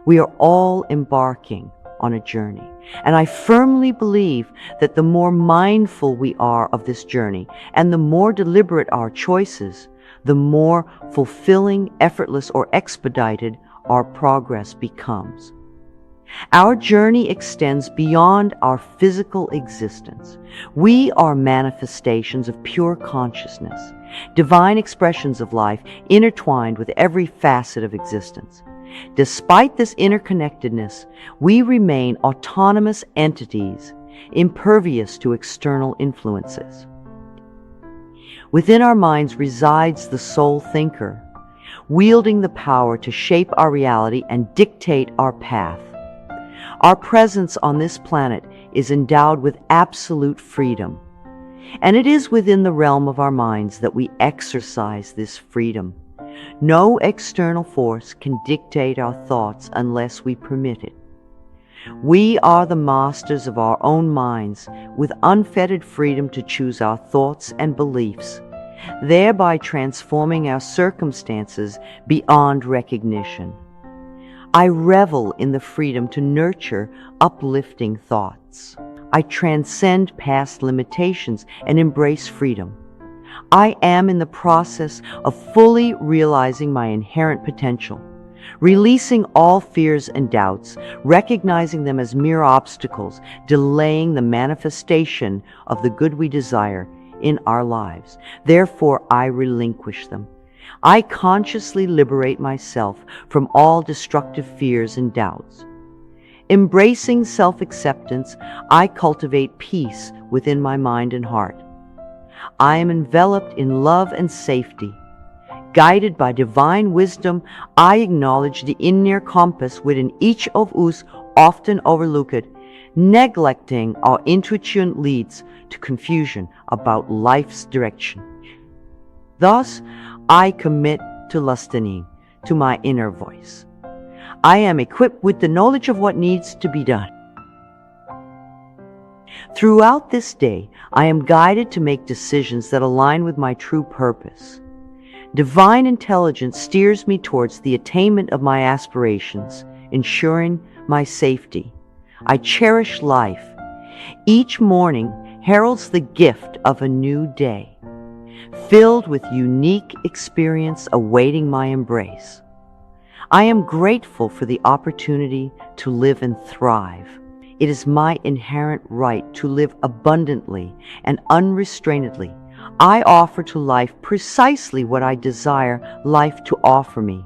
We are all embarking on a journey, and I firmly believe that the more mindful we are of this journey and the more deliberate our choices, the more fulfilling, effortless, or expedited our progress becomes. Our journey extends beyond our physical existence. We are manifestations of pure consciousness, divine expressions of life intertwined with every facet of existence. Despite this interconnectedness, we remain autonomous entities, impervious to external influences. Within our minds resides the soul thinker, wielding the power to shape our reality and dictate our path. Our presence on this planet is endowed with absolute freedom, and it is within the realm of our minds that we exercise this freedom. No external force can dictate our thoughts unless we permit it. We are the masters of our own minds, with unfettered freedom to choose our thoughts and beliefs, thereby transforming our circumstances beyond recognition. I revel in the freedom to nurture uplifting thoughts. I transcend past limitations and embrace freedom. I am in the process of fully realizing my inherent potential, releasing all fears and doubts, recognizing them as mere obstacles, delaying the manifestation of the good we desire in our lives. Therefore, I relinquish them. I consciously liberate myself from all destructive fears and doubts. Embracing self-acceptance, I cultivate peace within my mind and heart. I am enveloped in love and safety. Guided by divine wisdom, I acknowledge the inner compass within each of us, often overlooked. Neglecting our intuition leads to confusion about life's direction. Thus, I commit to listening to my inner voice. I am equipped with the knowledge of what needs to be done. Throughout this day, I am guided to make decisions that align with my true purpose. Divine intelligence steers me towards the attainment of my aspirations, ensuring my safety. I cherish life. Each morning heralds the gift of a new day, filled with unique experience awaiting my embrace. I am grateful for the opportunity to live and thrive. It is my inherent right to live abundantly and unrestrainedly. I offer to life precisely what I desire life to offer me.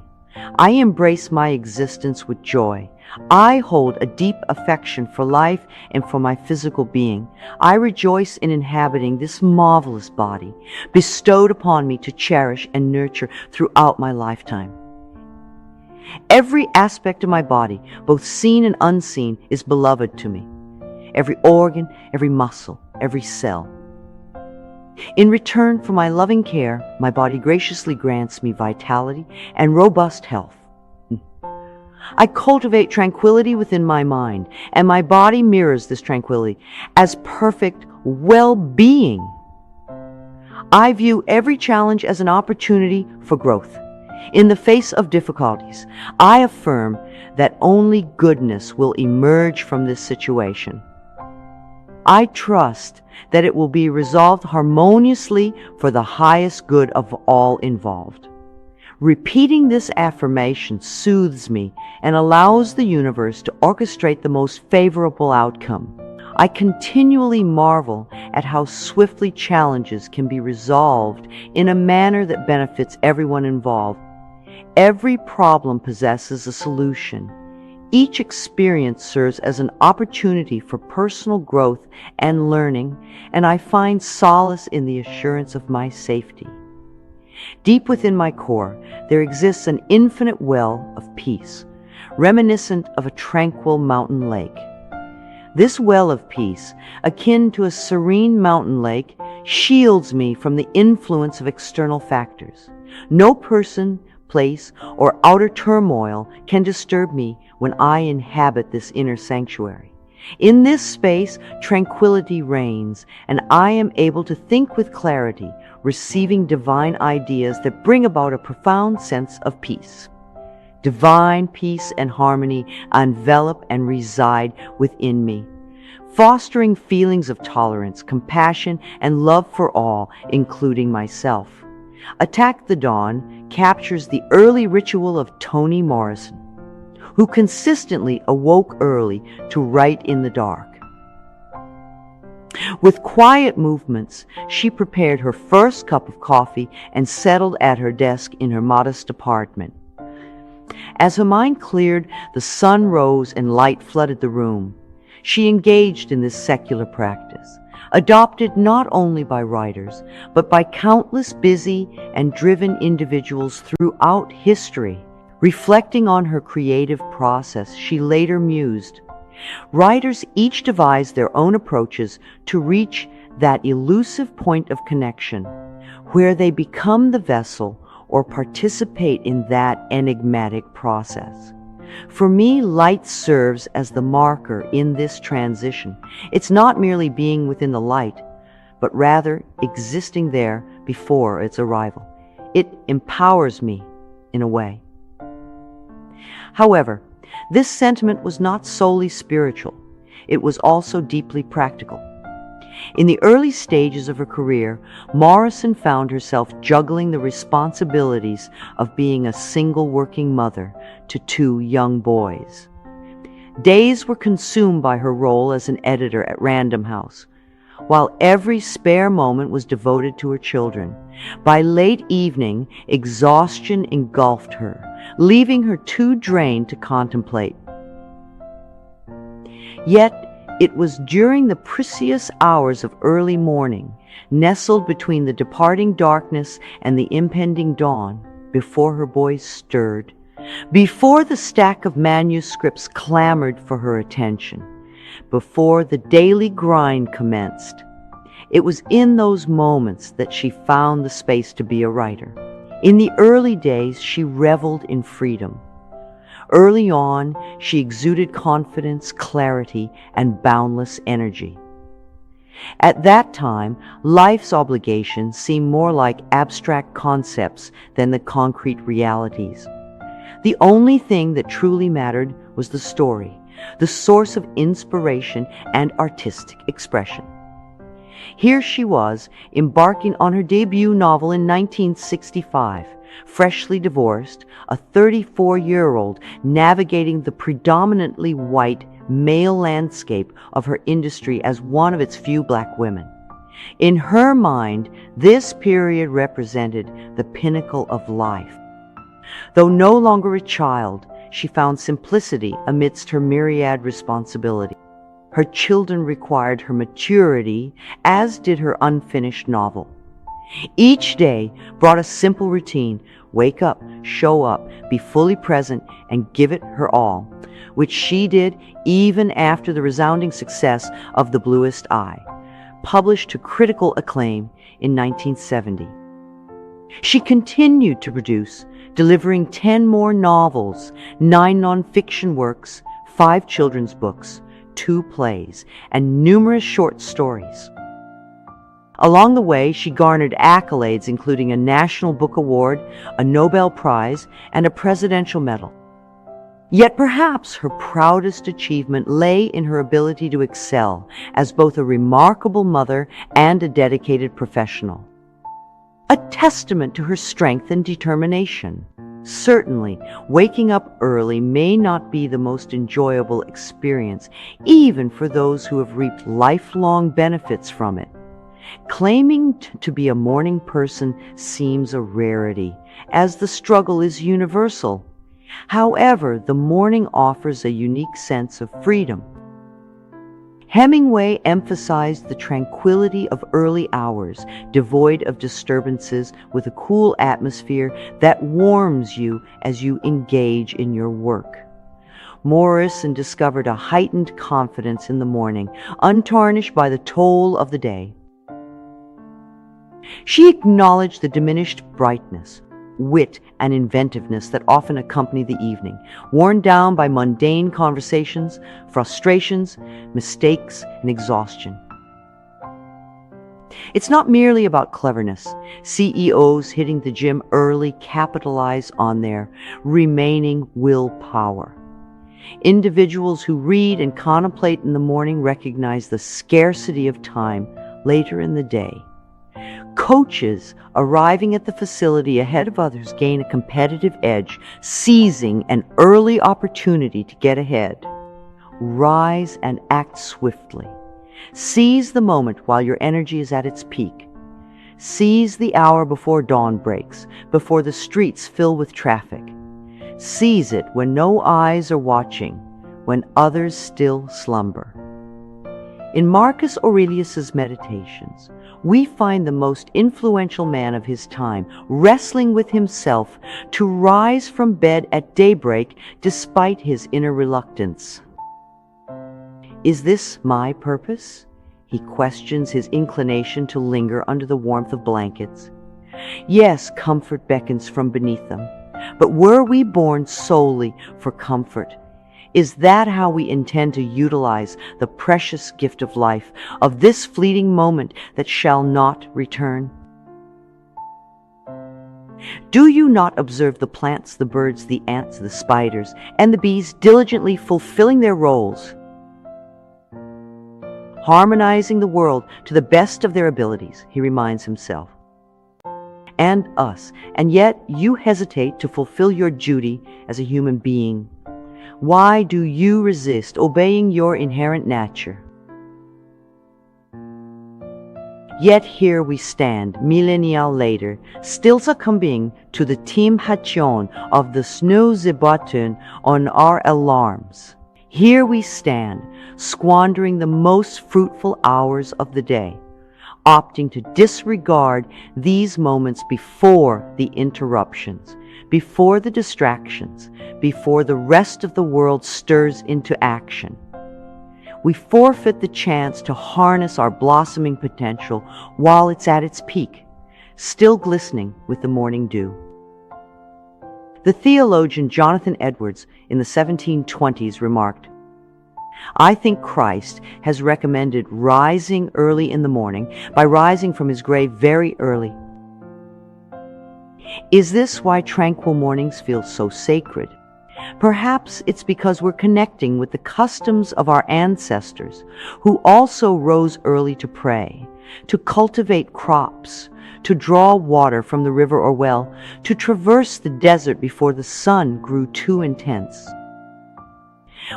I embrace my existence with joy. I hold a deep affection for life and for my physical being. I rejoice in inhabiting this marvelous body, bestowed upon me to cherish and nurture throughout my lifetime. Every aspect of my body, both seen and unseen, is beloved to me. Every organ, every muscle, every cell. In return for my loving care, my body graciously grants me vitality and robust health. I cultivate tranquility within my mind, and my body mirrors this tranquility as perfect well-being. I view every challenge as an opportunity for growth. In the face of difficulties, I affirm that only goodness will emerge from this situation. I trust that it will be resolved harmoniously for the highest good of all involved. Repeating this affirmation soothes me and allows the universe to orchestrate the most favorable outcome. I continually marvel at how swiftly challenges can be resolved in a manner that benefits everyone involved. Every problem possesses a solution. Each experience serves as an opportunity for personal growth and learning, and I find solace in the assurance of my safety. Deep within my core, there exists an infinite well of peace, reminiscent of a tranquil mountain lake. This well of peace, akin to a serene mountain lake, shields me from the influence of external factors. No person, place, or outer turmoil can disturb me when I inhabit this inner sanctuary. In this space, tranquility reigns, and I am able to think with clarity, receiving divine ideas that bring about a profound sense of peace. Divine peace and harmony envelop and reside within me, fostering feelings of tolerance, compassion, and love for all, including myself. Attack the Dawn captures the early ritual of Toni Morrison, who consistently awoke early to write in the dark. With quiet movements, she prepared her first cup of coffee and settled at her desk in her modest apartment. As her mind cleared, the sun rose and light flooded the room. She engaged in this secular practice, adopted not only by writers, but by countless busy and driven individuals throughout history. Reflecting on her creative process, she later mused, "Writers each devise their own approaches to reach that elusive point of connection, where they become the vessel or participate in that enigmatic process. For me, light serves as the marker in this transition. It's not merely being within the light, but rather existing there before its arrival. It empowers me in a way." However, this sentiment was not solely spiritual. It was also deeply practical. In the early stages of her career, Morrison found herself juggling the responsibilities of being a single working mother to 2 young boys. Days were consumed by her role as an editor at Random House, while every spare moment was devoted to her children. By late evening, exhaustion engulfed her, leaving her too drained to contemplate. Yet, it was during the precious hours of early morning, nestled between the departing darkness and the impending dawn, before her boys stirred, before the stack of manuscripts clamored for her attention, before the daily grind commenced. It was in those moments that she found the space to be a writer. In the early days, she reveled in freedom. Early on, she exuded confidence, clarity, and boundless energy. At that time, life's obligations seemed more like abstract concepts than the concrete realities. The only thing that truly mattered was the story, the source of inspiration and artistic expression. Here she was, embarking on her debut novel in 1965, freshly divorced, a 34-year-old navigating the predominantly white male landscape of her industry as one of its few black women. In her mind, this period represented the pinnacle of life. Though no longer a child, she found simplicity amidst her myriad responsibility. Her children required her maturity, as did her unfinished novel. Each day brought a simple routine: wake up, show up, be fully present, and give it her all, which she did even after the resounding success of The Bluest Eye, published to critical acclaim in 1970. She continued to produce, delivering 10 more novels, 9 nonfiction works, 5 children's books, 2 plays, and numerous short stories. Along the way, she garnered accolades including a National Book Award, a Nobel Prize, and a Presidential Medal. Yet perhaps her proudest achievement lay in her ability to excel as both a remarkable mother and a dedicated professional. A testament to her strength and determination. Certainly, waking up early may not be the most enjoyable experience, even for those who have reaped lifelong benefits from it. Claiming to be a morning person seems a rarity, as the struggle is universal. However, the morning offers a unique sense of freedom. Hemingway emphasized the tranquility of early hours, devoid of disturbances, with a cool atmosphere that warms you as you engage in your work. Morrison discovered a heightened confidence in the morning, untarnished by the toll of the day. She acknowledged the diminished brightness, wit, and inventiveness that often accompany the evening, worn down by mundane conversations, frustrations, mistakes, and exhaustion. It's not merely about cleverness. CEOs hitting the gym early capitalize on their remaining willpower. Individuals who read and contemplate in the morning recognize the scarcity of time later in the day. Coaches arriving at the facility ahead of others gain a competitive edge, seizing an early opportunity to get ahead. Rise and act swiftly. Seize the moment while your energy is at its peak. Seize the hour before dawn breaks, before the streets fill with traffic. Seize it when no eyes are watching, when others still slumber. In Marcus Aurelius's Meditations, we find the most influential man of his time wrestling with himself to rise from bed at daybreak despite his inner reluctance. Is this my purpose? He questions his inclination to linger under the warmth of blankets. Yes, comfort beckons from beneath them. But were we born solely for comfort? Is that how we intend to utilize the precious gift of life, of this fleeting moment that shall not return? Do you not observe the plants, the birds, the ants, the spiders, and the bees diligently fulfilling their roles, harmonizing the world to the best of their abilities, he reminds himself, and us, and yet you hesitate to fulfill your duty as a human being. Why do you resist obeying your inherent nature? Yet here we stand, millennia later, still succumbing to the temptation of the snooze button on our alarms. Here we stand, squandering the most fruitful hours of the day, opting to disregard these moments before the interruptions, before the distractions, before the rest of the world stirs into action. We forfeit the chance to harness our blossoming potential while it's at its peak, still glistening with the morning dew. The theologian Jonathan Edwards in the 1720s remarked, "I think Christ has recommended rising early in the morning by rising from his grave very early. Is this why tranquil mornings feel so sacred? Perhaps it's because we're connecting with the customs of our ancestors who also rose early to pray, to cultivate crops, to draw water from the river or well, to traverse the desert before the sun grew too intense.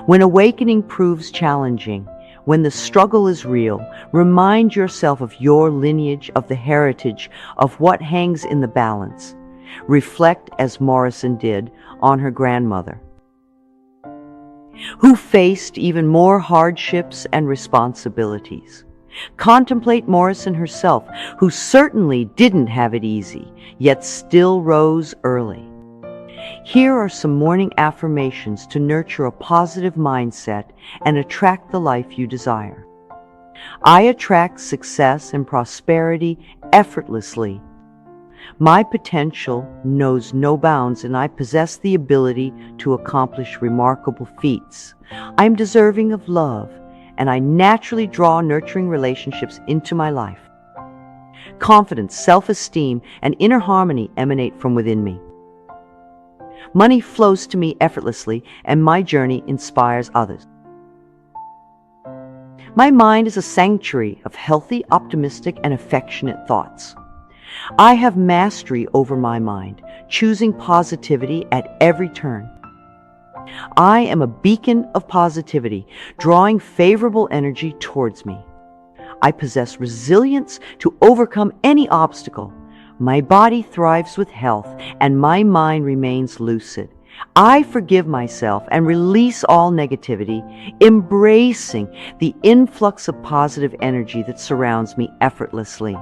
When awakening proves challenging, when the struggle is real, remind yourself of your lineage, of the heritage, of what hangs in the balance. Reflect, as Morrison did, on her grandmother, who faced even more hardships and responsibilities. Contemplate Morrison herself, who certainly didn't have it easy, yet still rose early. Here are some morning affirmations to nurture a positive mindset and attract the life you desire. I attract success and prosperity effortlessly. My potential knows no bounds, and I possess the ability to accomplish remarkable feats. I am deserving of love, and I naturally draw nurturing relationships into my life. Confidence, self-esteem, and inner harmony emanate from within me. Money flows to me effortlessly, and my journey inspires others. My mind is a sanctuary of healthy, optimistic, and affectionate thoughts. I have mastery over my mind, choosing positivity at every turn. I am a beacon of positivity, drawing favorable energy towards me. I possess resilience to overcome any obstacle. My body thrives with health, and my mind remains lucid. I forgive myself and release all negativity, embracing the influx of positive energy that surrounds me effortlessly.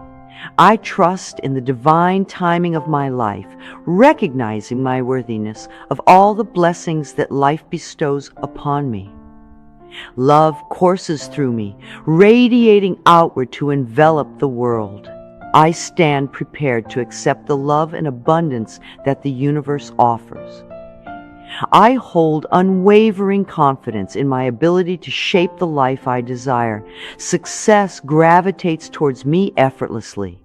I trust in the divine timing of my life, recognizing my worthiness of all the blessings that life bestows upon me. Love courses through me, radiating outward to envelop the world. I stand prepared to accept the love and abundance that the universe offers. I hold unwavering confidence in my ability to shape the life I desire. Success gravitates towards me effortlessly.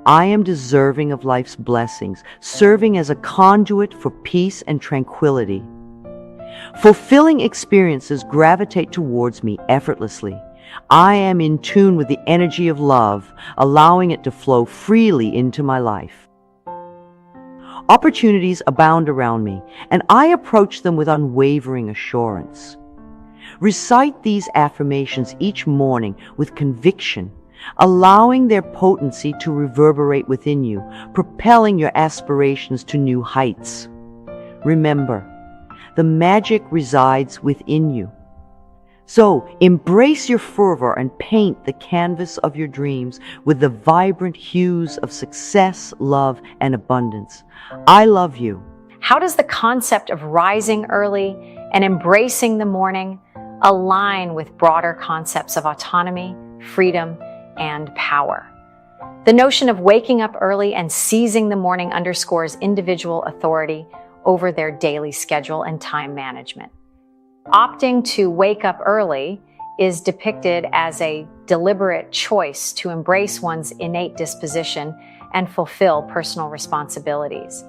I am deserving of life's blessings, serving as a conduit for peace and tranquility. Fulfilling experiences gravitate towards me effortlessly. I am in tune with the energy of love, allowing it to flow freely into my life. Opportunities abound around me, and I approach them with unwavering assurance. Recite these affirmations each morning with conviction, allowing their potency to reverberate within you, propelling your aspirations to new heights. Remember, the magic resides within you. So embrace your fervor and paint the canvas of your dreams with the vibrant hues of success, love, and abundance. I love you. How does the concept of rising early and embracing the morning align with broader concepts of autonomy, freedom, and power? The notion of waking up early and seizing the morning underscores individual authority over their daily schedule and time management. Opting to wake up early is depicted as a deliberate choice to embrace one's innate disposition and fulfill personal responsibilities.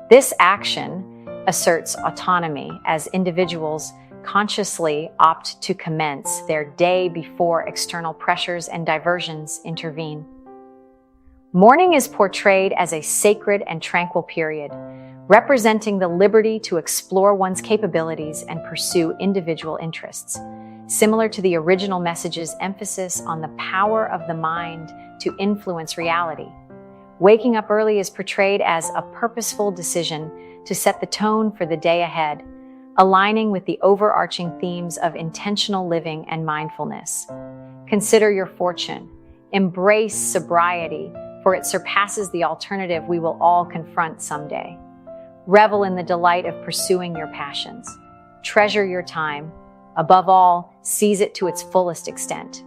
This action asserts autonomy as individuals consciously opt to commence their day before external pressures and diversions intervene. Morning is portrayed as a sacred and tranquil period, representing the liberty to explore one's capabilities and pursue individual interests. Similar to the original message's emphasis on the power of the mind to influence reality, waking up early is portrayed as a purposeful decision to set the tone for the day ahead, aligning with the overarching themes of intentional living and mindfulness. Consider your fortune. Embrace sobriety, for it surpasses the alternative we will all confront someday. Revel in the delight of pursuing your passions. Treasure your time. Above all, seize it to its fullest extent.